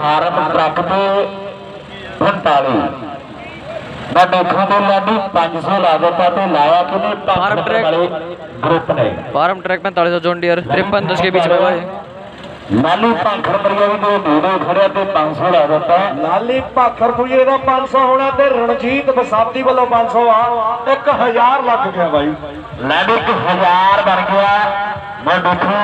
farm truck पे 45 मैं देखा तो लाडी 500 ला देता तो लाया कि नहीं फार्म ट्रैक वाले ग्रुप ने फार्म ट्रैक 45 जॉन डियर 53 के बीच में भाई लाली भाखर परिया भी दो खड़े ते 500 ला देता लाली भाखर पुजे दा 500 होना ते रणजीत बसाती वालों 500 आ 1000 लग गया भाई लाडी 1000 बन गया मैं देखा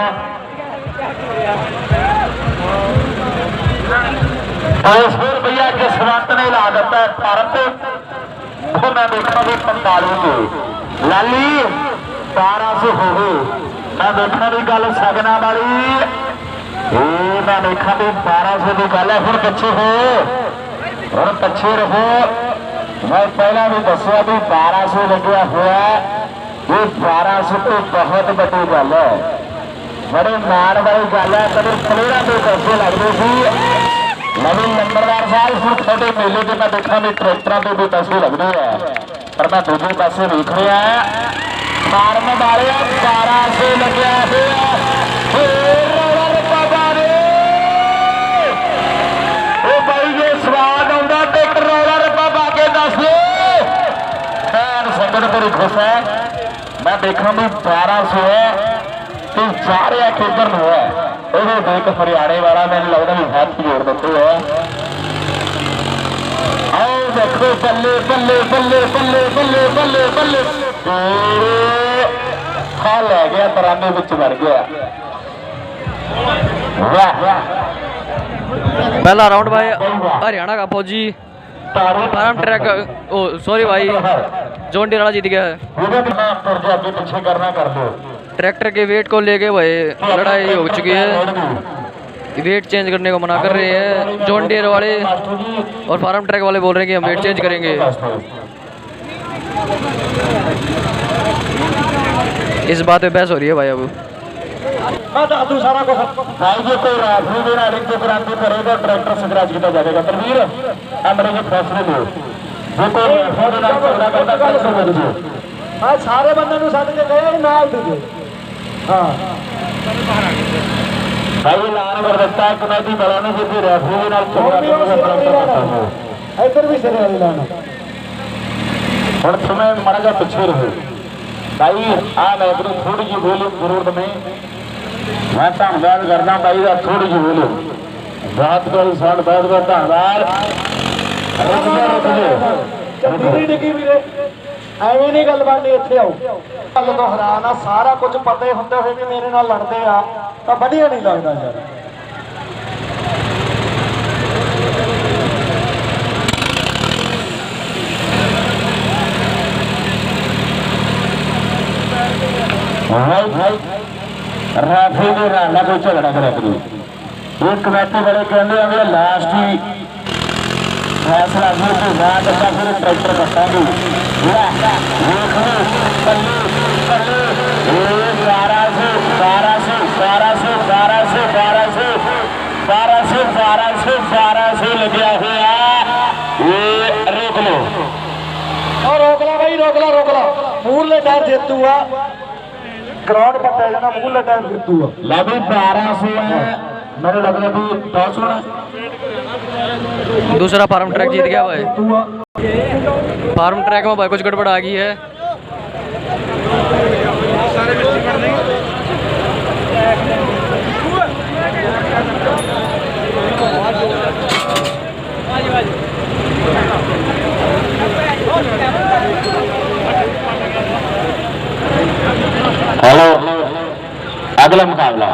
200 रुपया जसवंत ने ला दिता फार्म पे तो मैं देखा भी 45 के लाली 1200 हो गए मैं देखा भी गल सगना वाली मैं देखा भी 1200 की गल है फिर पीछे हो और पीछे रहो मैं पहला भी दसिया भी 1200 लग्या हुआ ये 1200 तो बहुत बड़ी गल है बड़े माण वाली गल है कभी प्लेयरों के पैसे लगते थे नवीन नंबरदार साहब फिर छोटे मेले से मैं देखा भी ट्रैक्टरों के भी पैसे लगते हैं पर मैं दूसरे पासे देख रहा फार्म वाले 1200 लग्या बड़ी खुश है मैं देखा भी 1200 है तो जा रहा किधर है वो देख हरियाणे वाला मैंने लगता भी हाथ जोड़ देते हैं आओ देखो बल्ले बल्ले बल्ले बल्ले बल्ले बल्ले बल्ले खा लै गया तराने विच मर गया पहला राउंड भाई हरियाणा का फौजी फार्म ट्रैक ओ सॉरी भाई जॉन डियर वाला जीत गया है पीछे करना कर दो ट्रैक्टर के वेट को लेके भाई लड़ाई हो चुकी है वेट चेंज करने को मना कर रहे हैं जॉन डियर वाले और फार्म ट्रैक वाले बोल रहे हैं कि हम वेट चेंज करेंगे इस बात पे बहस हो रही है भाई अब सारा कुछ भाई जी कोई राफी देना रिंग क्रांति करेगा ट्रैक्टर संग्राज किया जाएगा तनवीर मेरे को फैसले लो जो कोई राफी देना झगड़ा करता कल समझ लो आ सारे बंदे नु सद के गए नाल दे हां भाई ऐलान कर दिता है कमेटी वालों ने कि राफी दे नाल झगड़ा करता इधर भी सिरे ऐलान और तुम्हें मारा जा पीछे रहो भाई आ मैं थोड़ी जी वॉल्यूम जरूरत नहीं मैं धन्यवाद करना भाई का थोड़ी जी वॉल्यूम रात को साढ़े बहुत बहुत धन्यवाद डिगी वीरे ਐਵੇਂ नहीं गल बननी ਇੱਥੇ ਆਓ ਗੱਲ ਤੋਂ ਹੈਰਾਨ ਆ ਸਾਰਾ ਕੁਝ ਪਤਾ ਹੀ ਹੁੰਦੇ ਹੋਏ ਵੀ ਮੇਰੇ ਨਾਲ ਲੜਦੇ ਆ ਤਾਂ ਵਧੀਆ ਨਹੀਂ ਲੱਗਦਾ ਯਾਰ राफी ने राना कोई झगड़ा करा करो ये कमेटी बड़े कहते हैं लास्ट ही फैसला फिर तो बाद फिर ट्रैक्टर कटांगे 1200 लग्या हुआ ये रोक लो और रोक ला भाई रोक ला मूल टायर जेतू आ ग्राउंड पट्टा जाना मूल टायर जेतू आ ला भी 1200 है मेरे लग रहा भी बहुत सोना दूसरा फार्म ट्रैक जीत गया भाई फार्म ट्रैक में भाई कुछ गड़बड़ आ गई है हेलो अगला मुकाबला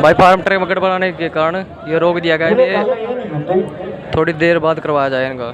भाई फार्म ट्रैक में गड़बड़ आने के कारण ये रोक दिया गया है थोड़ी देर बाद करवाया जाए इनका